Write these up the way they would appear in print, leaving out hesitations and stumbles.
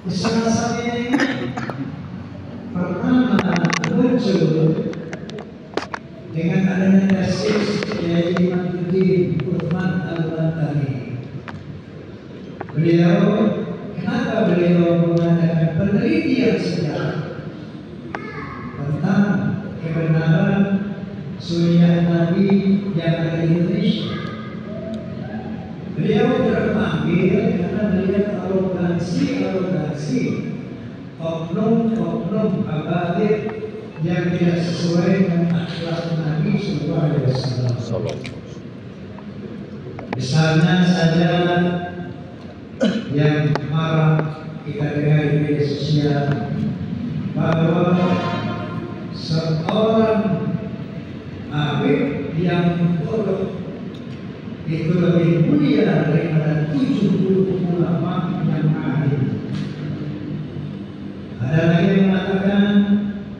Salah ini pertama muncul dengan adanya tesis yaitu Imaduddin Uthman Al-Bantani. Kenapa beliau mengadakan penelitian sejarah tentang kebenaran suriah Nabi yang ada di Indonesia? Beliau terpanggil karena melihat arogansi oknum abadir yang tidak sesuai dengan akhlak Nabi Sallallahu Alaihi Wasallam. Misalnya saja yang marah kita dengar di media sosial bahwa seorang abid yang bodoh itu lebih mulia daripada 70 ulama yang ahli. Ada lagi yang mengatakan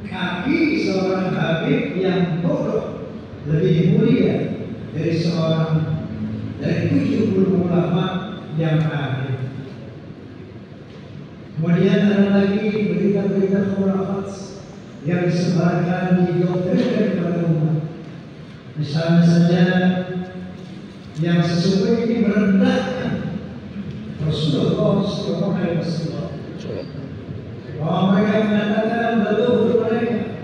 kaki seorang habib yang bodoh lebih mulia dari 70 ulama yang ahli. Kemudian ada lagi berita-berita khurafat yang disebarkan di doktrin kepada umat. Misalnya saja yang sesungguhnya ini merendahkan Rasulullah Sallallahu Alaihi Wasallam. Bahwa mereka mengatakan betul mereka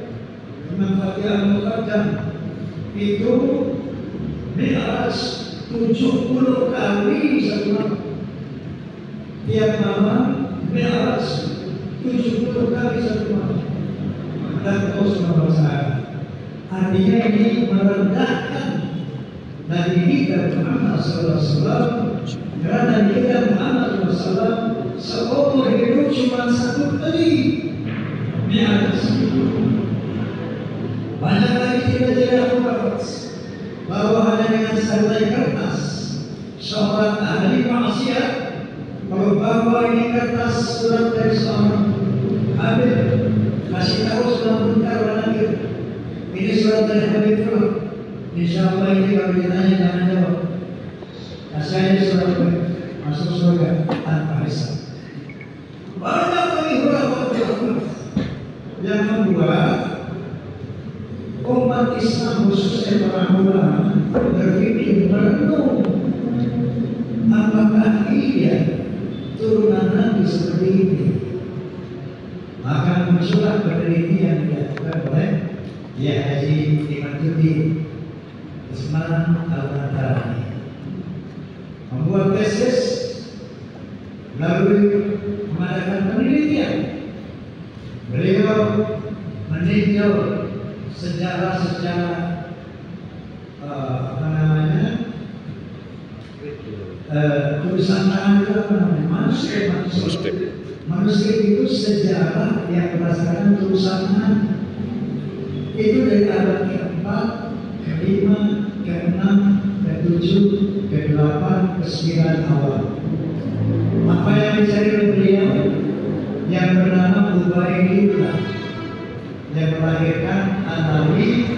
Imam Fatihah Muqaddam itu mi'raj 70 kali satu malam. Tiap malam mi'raj 70 kali satu malam. Dan terus mempersahabat. Artinya ini merendahkan Nabi kita Muhammad SAW, karena Nabi kita Muhammad SAW seumur hidup cuma satu kali mi'raj. Banyak lagi tidak bahwa hanya dengan santai kertas seorang ahli maksiat kalau bawa ini kertas surat dari seorang Habib kasih tahu sudah bentar lagi ini surat dari Habib Fulan. Insya Allah ini kalau ditanya jangan jawab. Saya surat masuk surga tanpa hisab. Banyak lagi ulama yang membuat umat Islam khususnya para ulama berpikir merenung apakah iya turunan Nabi seperti ini. Maka muncullah penelitian yang dilakukan oleh Haji Imaduddin Uthman Al-Bantani membuat tesis lalu mengadakan penelitian. Beliau meninjau sejarah tulisan tangan itu manuskrip itu sejarah yang berdasarkan tulisan tangan itu dari abad ke-4, ke-5, ke-6, ke-7, ke-8, ke-9 awal. Apa yang dicari oleh beliau yang bernama Ubaidillah yang melahirkan Alawi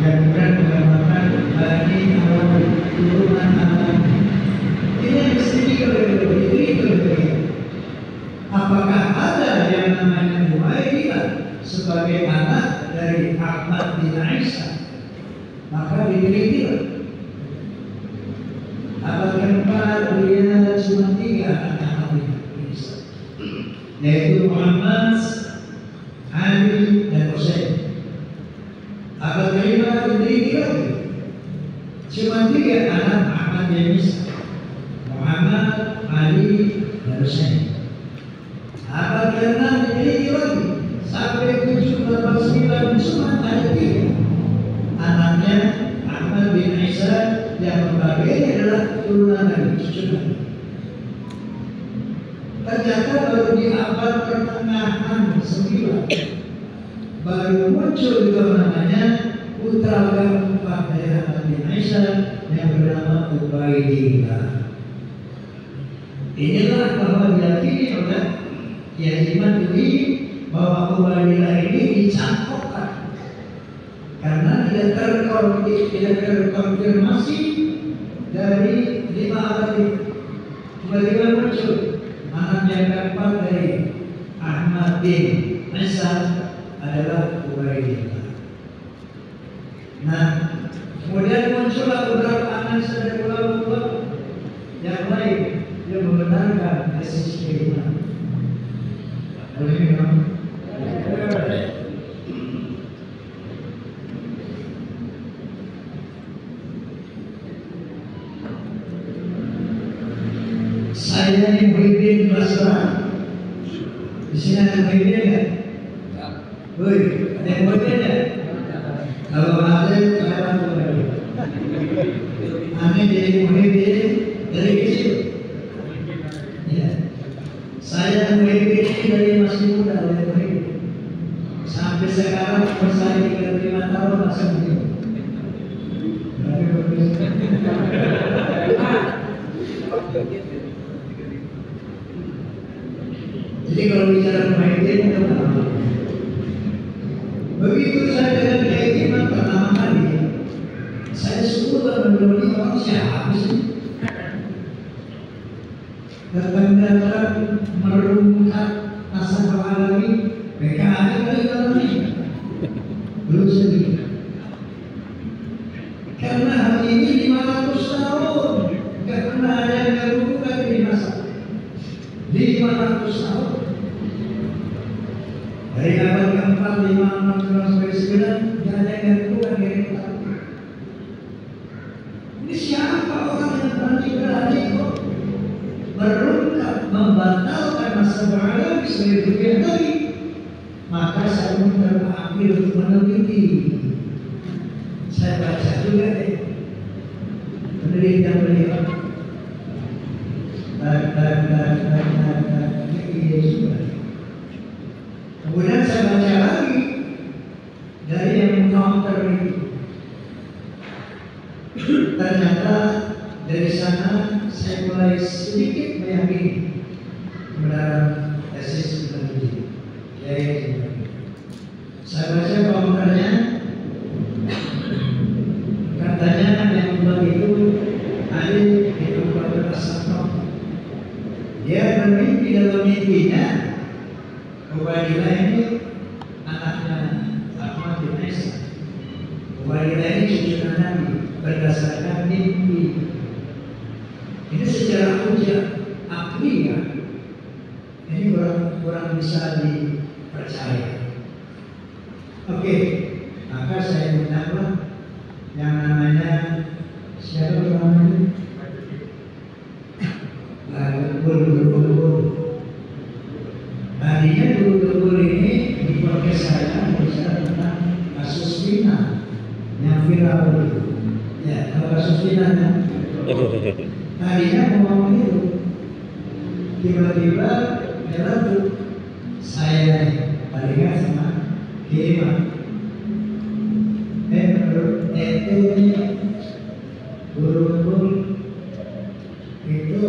yang kemudian menggambarkan Bani Alawi, turunan Alawi. Ini yang disebut oleh beliau. Apakah ada yang namanya Ubaidillah sebagai anak dari Ahmad bin Isa? Maka diteliti. Abad ke-4 beliau cuma 3 anak bin Isa, yaitu Muhammad, Ali, dan Hussein. Abad ke-5 diteliti lagi, cuma 3 anak Ahmad bin Isa, Muhammad, Ali, dan Hussein. Abad ke-6 diteliti lagi sampai 7, 8, 9 cuma ada 3 anaknya Ahmad bin Isa yang membagi adalah turunan dari cucu Nabi. Ternyata baru di abad pertengahan 9 baru muncul juga namanya putra keempat dari Ahmad bin Isa yang bernama Ubaidillah. Inilah bahwa diyakini oleh Imaduddin bahwa Ubaidillah ini dicampurkan karena tidak terkonfirmasi dari 5 abad itu. Tiba-tiba muncul anaknya yang keempat dari Ahmad bin Hasan adalah Ubaidillah. Nah, kemudian muncullah beberapa analis dari ulama-ulama yang lain yang membenarkan tesis keimanan. Boleh memang? Saya yang Muhyiddin Basra. Di sini ada Muhyiddin ya? Woi, ada yang Muhyiddin ya? Kalau ada, saya bantu lagi. Aneh jadi Muhyiddin dari kecil. Ya. Saya Muhyiddin dari masih muda oleh Muhyiddin. Sampai sekarang umur saya 35 tahun masih begitu. Jadi kalau bicara Muhyiddin itu begitu saya dengan keyakinan pertama kali, saya sudah mendorong orang siapa sih? Datang-datang merungkat asal alami, mereka ada kali dalam ini, belum sedikit. Karena hari ini 500 tahun, tidak pernah ada yang merungkat di masa 500 tahun. Dari abad keempat, 5, 6, 9, 9, tidak ada yang berubah dari kita. Ini siapa orang yang berani kok berungkap membatalkan masa beragam sebagai tujuan tadi? Maka saya pun terpanggil untuk meneliti. Saya baca juga penelitian beliau. Ini juga. Kemudian saya baca lagi dari yang counter itu. Ternyata dari sana saya mulai sedikit meyakini kebenaran tesis peneliti. Saya baca counternya, katanya yang membuat itu ada di tempat asal. Dia bermimpi dalam mimpinya. Ubaidillah ini anaknya Ahmad bin Hasan. Ubaidillah ini cucu Nabi berdasarkan mimpi. Ini secara ujian akli ya. Ini kurang bisa dipercaya. Oke, maka saya menambah yang namanya siapa namanya? Guru. Tadinya guru ini di podcast saya bicara tentang kasus Vina yang viral itu. Ya, kalau kasus Vina kan. Tadinya ngomong itu, tiba-tiba nyeletuk saya palingan sama kiriman. Menurut ini guru itu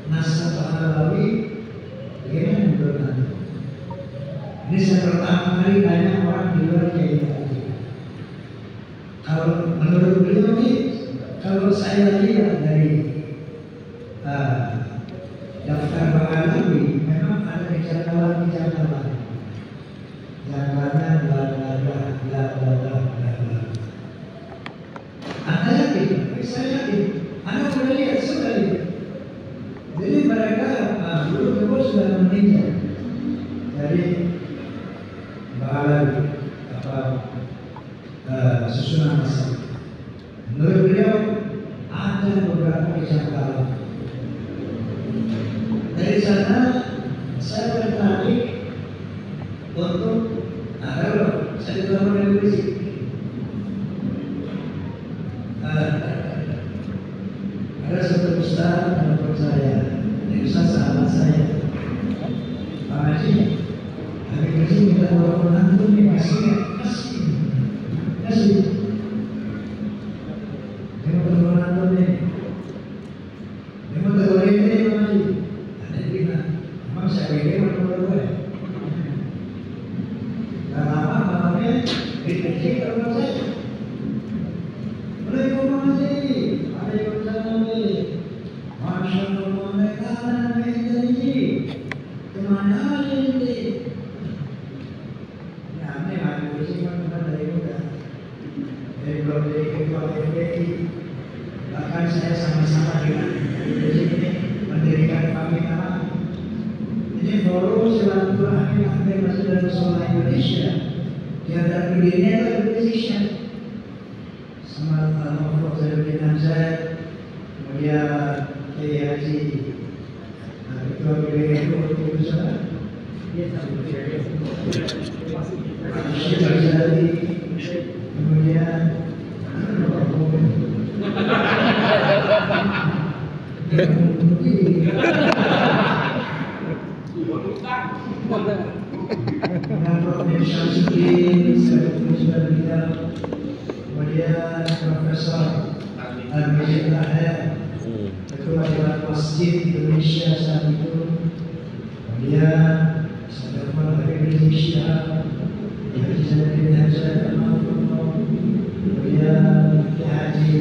nasab Alawi. Bagaimana menurut Anda? Ini saya pertama kali tanya orang di luar kayak gitu. Kalau menurut beliau ini, kalau saya lihat dari daftar Ba'alawi, memang ada kejanggalan. Janggalan bla bla bla bla bla bla bla. Anda yakin? Saya yakin. Anda sudah lihat, sudah lihat. Jadi mereka dulu sudah meninjau dari Ba'alawi susunan asal. Menurut beliau ada beberapa kejanggalan. Dari sana saya tertarik untuk saya ditolong dari polisi. Ada satu ustaz menurut saya, ustaz sahabat saya, Pak Haji, Habib Haji minta tolong antum nih, kasih. Dia mau tolong antum nih, dia mau tolong ini Pak Haji. Ada bilang, emang saya begini mau tolong gue. Dan lama-lamanya dikecil tolong saya. Waalaikumsalam Haji, Waalaikumsalam Haji. Masya Allah, mereka anak-anak yang silaturahmi akhir Majelis Ulama Indonesia di antara pendirinya itu Habib Rizik Syihab sama Al-Mahfuz Zainuddin Hamzah, kemudian Kiai Haji Ketua PBNU itu sana, Syekh Ghazali, kemudian Prof. Syamsuddin, kemudian Profesor Al-Majid Tahir, Ketua Dewan Masjid Indonesia saat itu, kemudian Saudara Habib Rizik Syihab, Haji Zainuddin Hamzah, kemudian Haji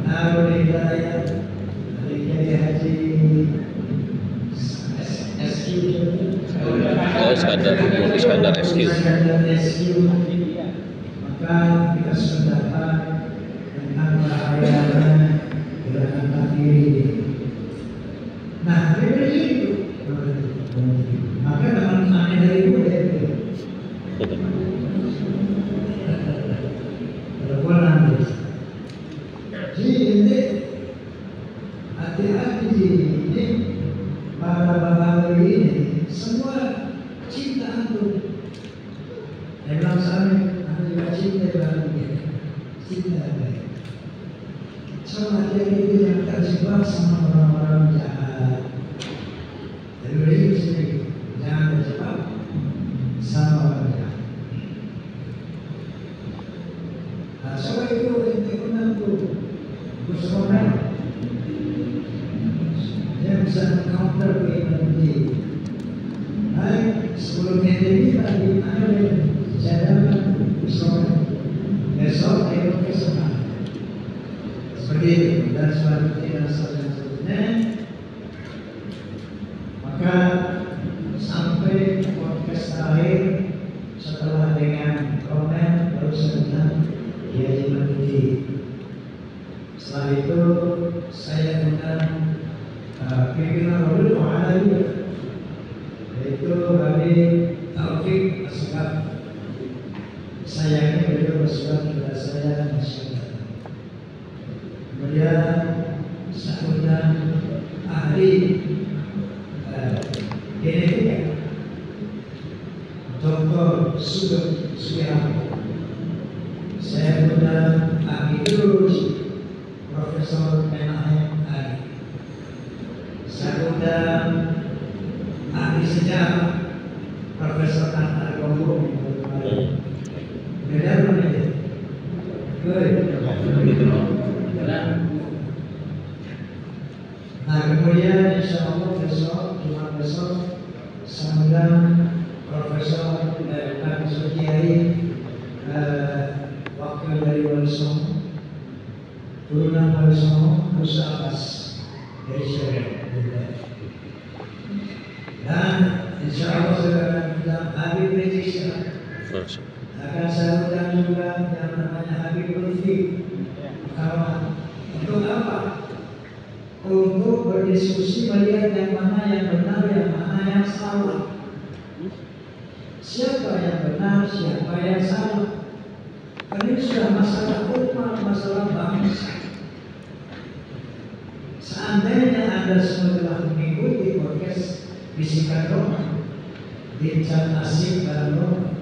Narul Hidayat, Kiai Haji Iskandar SQ. Maka kita sudah dapat tentang bahayanya gerakan takfir. Nah, dari itu, maka teman-teman dari itu jadi ini hati-hati ini para ini semua cinta antum. Yang bilang sama, anda juga cinta dengan dia, cinta baik. Soal hati-hati itu yang terjebak sama orang-orang jahat. Jadi itu sendiri, jangan terjebak sama orang jahat. Nah, soal itu bersama dia bisa meng-counter keimanan dia. Baik, sebelum ini tadi ada cara bersama besok ayo bersama seperti itu dan selanjutnya maka sampai podcast terakhir setelah dengan komen baru sebentar dia dimiliki. Setelah itu saya undang pimpinan Rasul Muhammad yaitu Habib Taufik Asghar. Sayangnya beliau bersurat kepada saya masyarakat. Kemudian saya undang ahli genetika Dr. Sugeng Sugiharto. Saya undang ahli biologi Profesor Menahem Ali. Saya undang ahli sejarah Profesor Antar Gombong. Beda berbeda. Nah, kemudian insya Allah besok, Jumat besok, saya undang Profesor Kiai wakil dari Wali Songo, turunan Wali Songo, Musa Abbas dari Syariah. Dan insya Allah saya akan undang Habib Rizik Syihab. Akan saya undang juga yang namanya Habib Lutfi. Kawan, untuk apa? Untuk berdiskusi melihat yang mana yang benar, yang mana yang salah. Siapa yang benar, siapa yang salah. Karena ini sudah masalah umat, masalah bangsa. Seandainya Anda semua telah mengikuti podcast Bisikan Roma, Bincang Asik dan Roma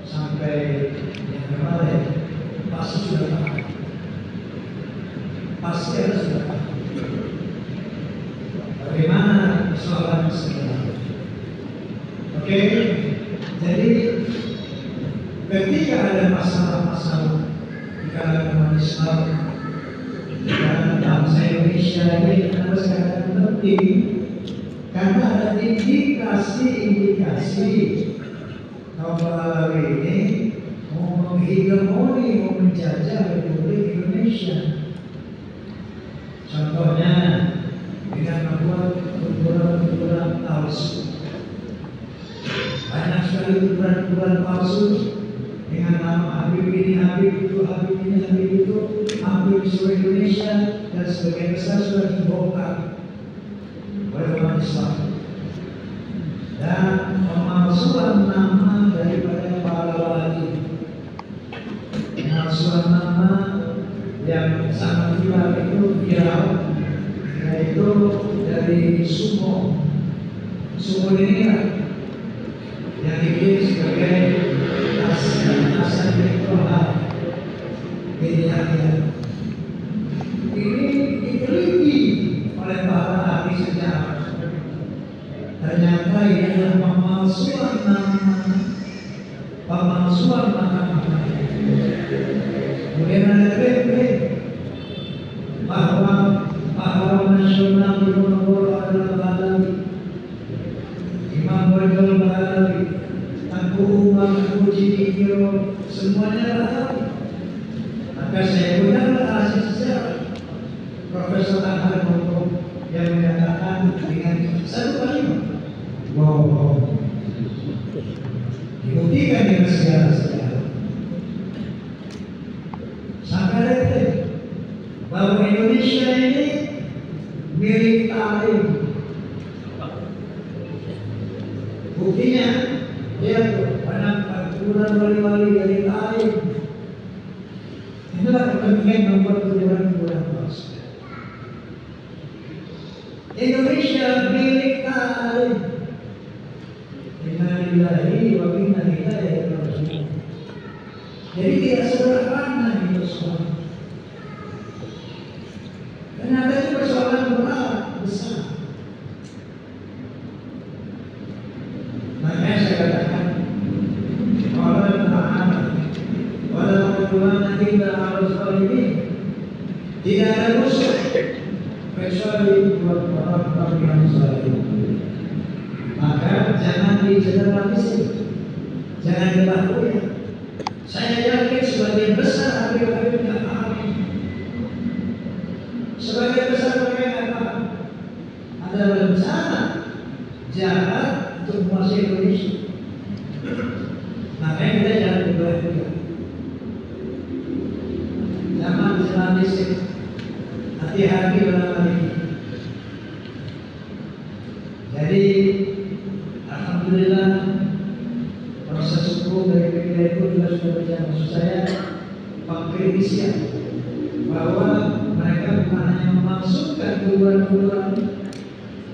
sampai yang kemarin, pasti sudah paham. Pasti Anda sudah paham bagaimana persoalan sebenarnya. Oke, jadi ketika ada masalah-masalah di kalangan umat Islam dan bangsa Indonesia ini harus katakan penting karena ada indikasi kaum Balawi ini mau menghegemoni, mau menjajah Republik Indonesia. Contohnya dengan membuat kuburan-kuburan palsu. Banyak sekali kuburan-kuburan palsu dengan nama Habib ini, Habib itu, Habib ini, Habib itu, hampir di seluruh Indonesia dan sebagian besar sudah dibongkar oleh umat Islam dan pemalsuan nama daripada para wali, pemalsuan nama yang sangat viral yaitu dari Sumo ini yang dikirim sebagai asal elektoral ini diteliti oleh para ahli sejarah. Ternyata ini adalah pemalsuan nama. Kemudian ada klaim bahwa pahlawan nasional di Ponorogo adalah Balawi, Imam Bonjol Balawi, Tengku Umar, Tengku Cidikiro, semuanya Balawi. Maka saya gunakan ahli sejarah Profesor Ahmad Mokro yang menyatakan dengan satu kalimat, wow, dibuktikan dengan sejarah-sejarah. Sampai detik bahwa Indonesia ini milik Talim. Buktinya dia banyak perkebunan wali-wali dari Talim. Inilah kepentingan membuat tujuan-tujuan palsu. Indonesia milik Talim. Innalillahi wa inna ilaihi raji'un. Jadi tidak sederhana itu semua. Ternyata itu persoalan berat besar. Makanya saya katakan, tidak ada musuh kecuali buat orang-orang yang saleh. Maka jangan digeneralisir, jangan dilakukan. Saya yakin sebagian besar habib-habib tidak paham ini. Sebagian besar mereka tidak paham. Ada rencana jahat untuk menguasai Indonesia. Makanya kita jangan berbuat. Jangan digeneralisir. Hati-hati dalam hal ini. Jadi, alhamdulillah proses hukum dari PKI itu juga sudah berjalan. Maksud saya pengkritisian bahwa mereka bukan hanya memasukkan tuduhan-tuduhan,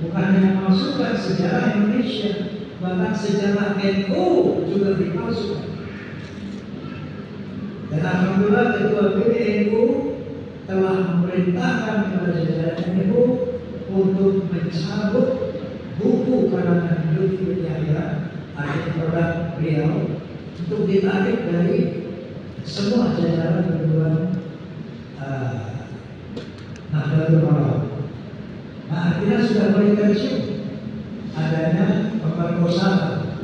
bukan hanya memasukkan sejarah Indonesia, bahkan sejarah NU juga dipalsukan. Dan alhamdulillah Ketua PBNU telah memerintahkan kepada jajaran NU untuk mencabut buku karangan Lutfi Yahya, akhir produk beliau, untuk ditarik dari semua jajaran perguruan Nahdlatul Ulama. Nah, artinya sudah mulai tercium adanya pemerkosaan,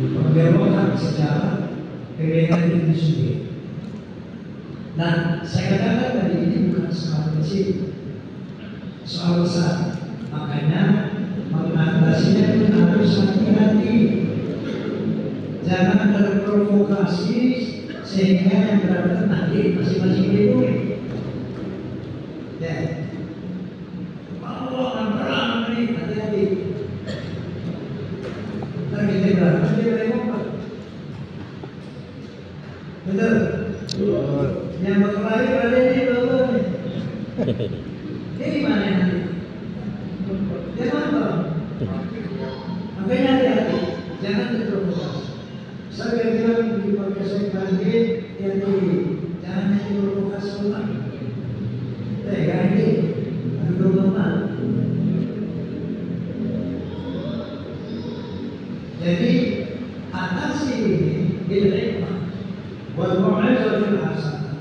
pemberontakan secara kebenaran itu sendiri. Dan saya katakan tadi ini bukan soal kecil, soal besar. Makanya mengatasinya itu harus hati-hati, jangan terprovokasi sehingga yang berada nanti masing-masing dibully. Ya, Allah perang ini hati-hati. Ntar kita berapa dia boleh ngomong. Betul. Yang berkelahi pada ini betul. Ini mana nanti? Makanya hati-hati, jangan terprovokasi. Saya bilang di podcast saya tadi, jangan terprovokasi orang. Ganti, ada berubah. Jadi atasi ini ilmu, buat mu'azatul hasanah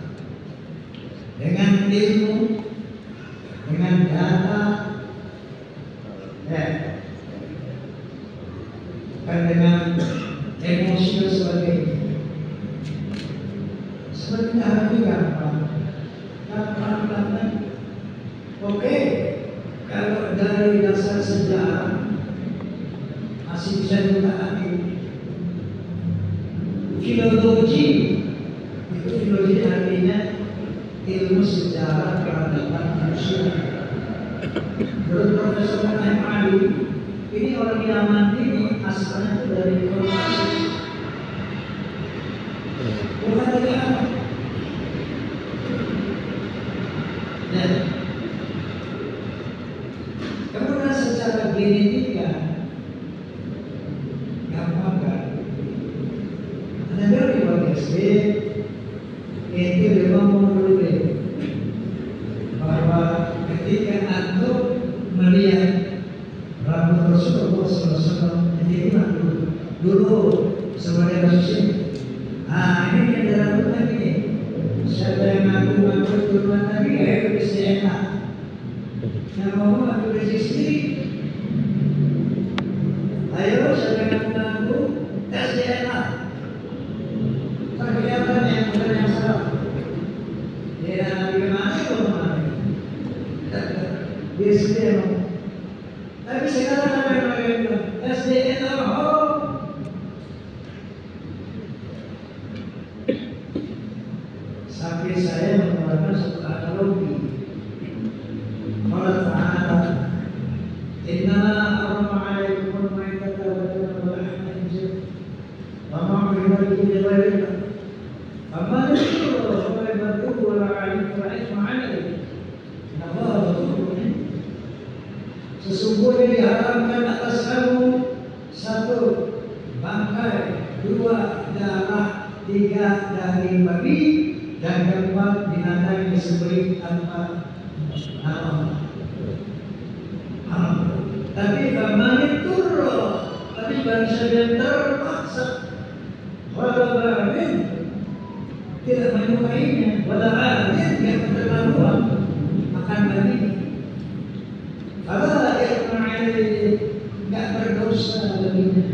dengan ilmu, dengan data. Bukan dengan emosi dan sebagainya. Sebenarnya hati gampang. Gampang. Oke, kalau dari dasar sejarah masih bisa ditaati. Filologi itu artinya ilmu sejarah peradaban manusia. Menurut Profesor Naim Ali, ini orang Yaman ini asalnya itu dari Kroasia, bukan dari Arab. Dan kemudian secara genetika gampang kan? Ada dari SD itu memang menurut bahwa ketika antum melihat rambut Rasulullah SAW itu dulu sebagai Rasul. Nah ini ada rambut Nabi. Siapa yang ngaku turunan Nabi ya bisa enak. Yang mau ngaku rezeki sendiri. Ayo siapa yang ngaku tes DNA. Kelihatan yang benar yang salah. DNA Nabi kemana itu kemana? Dia sendiri. Tapi sekarang apa yang mereka bilang? SDN sampai saya mengeluarkan satu analogi. Allah Ta'ala Inna arama alaikum al-maitata wa dama wa lahma khinzir wa ma uhilla bihi li ghairillah faman yashkur fa yabdu wa la alim fa isma alayhi. Allah sesungguhnya diharamkan atas kamu satu bangkai, dua darah, tiga daging babi, dan keempat binatang yang disembelih tanpa nama. Tapi faman turra, tapi bagi siapa yang terpaksa, wala ba'in tidak menyukainya, wala ba'in yang keterlaluan makan babi. Allah nggak berdosa baginya.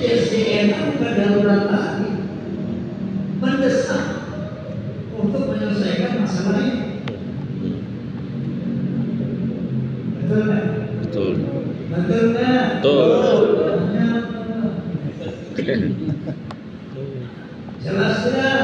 SDN bukan darurat lagi, mendesak untuk menyelesaikan masalah ini. Betul nggak? Betul. Betul nggak? Betul. Jelas tidak?